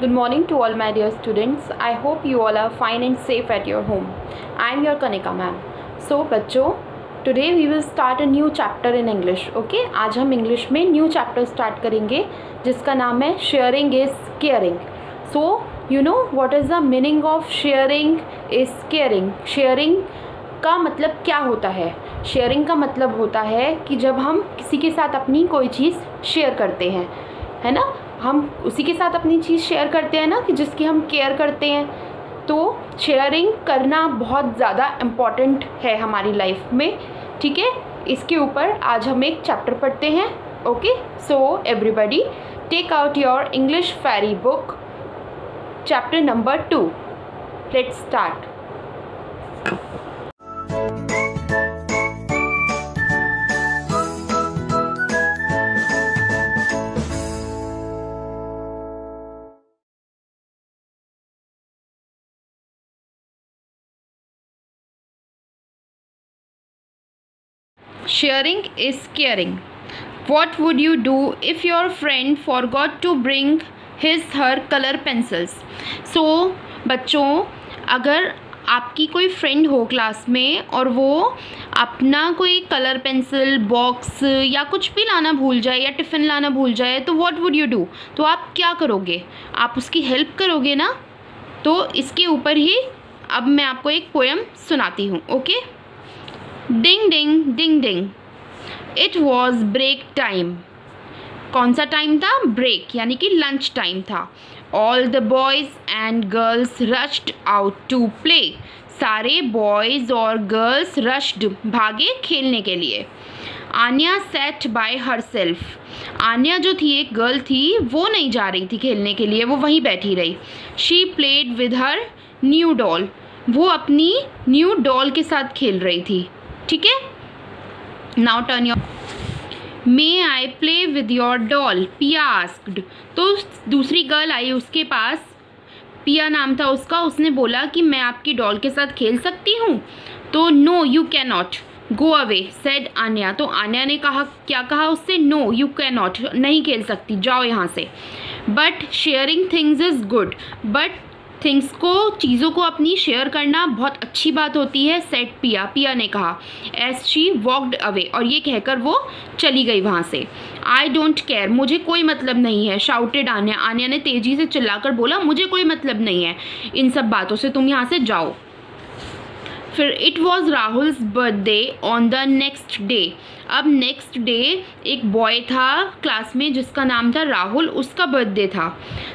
Good morning to all my dear students. I hope you all are fine and safe at your home. I am your Kanika ma'am. So बच्चों, today we will start a new chapter in English. Okay? आज हम English में new chapter start करेंगे जिसका नाम है Sharing is Caring. So you know what is the meaning of sharing is caring? Sharing का मतलब क्या होता है? शेयरिंग का मतलब होता है कि जब हम किसी के साथ अपनी कोई चीज़ शेयर करते हैं, है ना, हम उसी के साथ अपनी चीज़ शेयर करते हैं ना, कि जिसकी हम केयर करते हैं। तो शेयरिंग करना बहुत ज़्यादा इम्पॉर्टेंट है हमारी लाइफ में। ठीक है, इसके ऊपर आज हम एक चैप्टर पढ़ते हैं। Okay, so everybody take out your English fairy book, chapter number 2। Let's start. Sharing is caring. What would you do if your friend forgot to bring her color pencils? So बच्चों, अगर आपकी कोई friend हो class में और वो अपना कोई कलर पेंसिल बॉक्स या कुछ भी लाना भूल जाए या टिफ़िन लाना भूल जाए, तो व्हाट वुड यू डू? तो आप क्या करोगे? आप उसकी हेल्प करोगे ना? तो इसके ऊपर ही अब मैं आपको एक पोएम सुनाती हूँ। Okay. Ding ding ding ding, it was break time. कौन सा टाइम था? ब्रेक, यानी कि लंच टाइम था। All the boys and girls rushed out to play. सारे बॉयज़ और गर्ल्स रश्ड, भागे खेलने के लिए। Anya sat by herself. Anya जो थी, एक गर्ल थी, वो नहीं जा रही थी खेलने के लिए, वो वहीं बैठी रही। She played with her new doll. वो अपनी न्यू डॉल के साथ खेल रही थी। ठीक है, now turn your. May I play with your doll, पिया आस्क्ड। तो दूसरी गर्ल आई उसके पास, पिया नाम था उसका। उसने बोला कि मैं आपकी डॉल के साथ खेल सकती हूँ? तो no you can not, go away said Anya. तो आन्या ने कहा, क्या कहा उससे? नो यू कैन नॉट, नहीं खेल सकती, जाओ यहाँ से। But sharing things is good, but things को, चीज़ों को अपनी शेयर करना बहुत अच्छी बात होती है, सेट पिया। पिया ने कहा एज शी वॉकड अवे, और ये कहकर वो चली गई वहाँ से। आई डोंट केयर, मुझे कोई मतलब नहीं है, शाउटेड आन्या। आन्या ने तेज़ी से चिल्लाकर बोला, मुझे कोई मतलब नहीं है इन सब बातों से, तुम यहाँ से जाओ। फिर it was Rahul's birthday on the next day. अब नेक्स्ट डे एक बॉय था क्लास में जिसका नाम था राहुल, उसका बर्थडे था।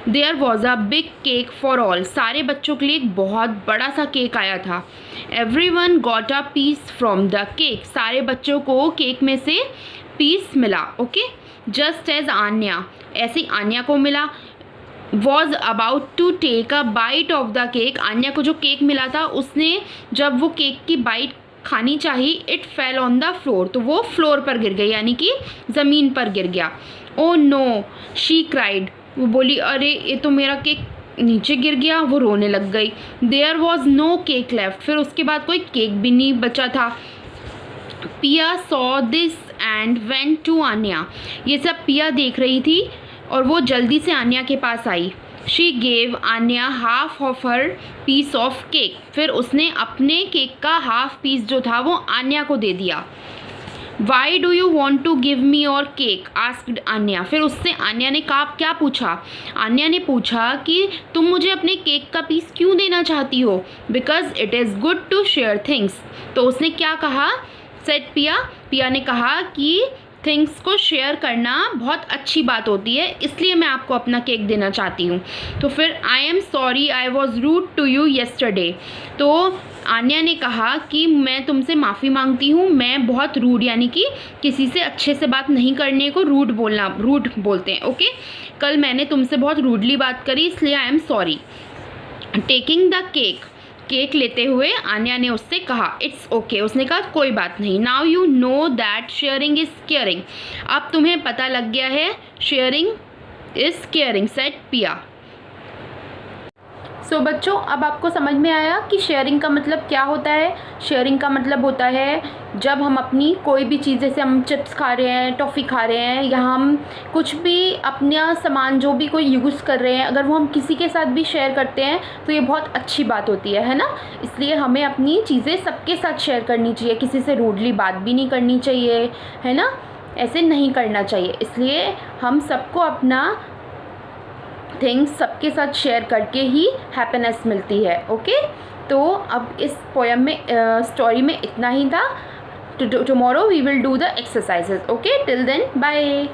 There was a big cake for all. सारे बच्चों के लिए एक बहुत बड़ा सा केक आया था। Everyone got a piece from the cake. सारे बच्चों को केक में से पीस मिला। ओके, जस्ट एज आन्या, ऐसे आन्या को मिला। Was about to take a bite of the cake. Anya को जो केक मिला था, उसने जब वो केक की बाइट खानी चाहिए, it fell on the floor, तो वो फ्लोर पर गिर गई, यानी कि ज़मीन पर गिर गया। ओ नो शी क्राइड, वो बोली अरे ये तो मेरा केक नीचे गिर गया, वो रोने लग गई। There was no cake left, फिर उसके बाद कोई केक भी नहीं बचा था। Pia saw this and went to Anya. ये सब पिया देख रही थी और वो जल्दी से आन्या के पास आई। She gave Anya half of her piece of cake. फिर उसने अपने केक का हाफ पीस जो था वो आन्या को दे दिया। Why do you want to give me your cake asked Anya. फिर उससे आन्या ने कहा, क्या पूछा? आन्या ने पूछा कि तुम मुझे अपने केक का पीस क्यों देना चाहती हो? Because it is good to share things. तो उसने क्या कहा? सेड पिया। पिया ने कहा कि थिंग्स को शेयर करना बहुत अच्छी बात होती है, इसलिए मैं आपको अपना केक देना चाहती हूँ। तो फिर I am sorry I was rude to you yesterday. तो आन्या ने कहा कि मैं तुमसे माफ़ी मांगती हूँ, मैं बहुत रूड, यानी कि किसी से अच्छे से बात नहीं करने को रूड बोलते हैं। ओके, कल मैंने तुमसे बहुत रूडली बात करी, इसलिए आई am sorry. Taking the cake, cake लेते हुए आन्या ने उससे कहा इट्स ओके। उसने कहा कोई बात नहीं। Now you know that sharing is caring. अब तुम्हें पता लग गया है शेयरिंग इज़ केयरिंग, सेड पिया। सो बच्चों, अब आपको समझ में आया कि शेयरिंग का मतलब क्या होता है। शेयरिंग का मतलब होता है जब हम अपनी कोई भी चीज़, जैसे हम चिप्स खा रहे हैं, टॉफ़ी खा रहे हैं, या हम कुछ भी अपना सामान जो भी कोई यूज़ कर रहे हैं, अगर वो हम किसी के साथ भी शेयर करते हैं तो ये बहुत अच्छी बात होती है ना। इसलिए हमें अपनी चीज़ें सबके साथ शेयर करनी चाहिए, किसी से रूडली बात भी नहीं करनी चाहिए, है ना, ऐसे नहीं करना चाहिए। इसलिए हम सबको अपना थिंग्स सबके साथ शेयर करके ही हैप्पीनेस मिलती है। ओके, तो अब इस पोएम में स्टोरी में इतना ही था। Tomorrow we will do the exercises. Okay, till then bye.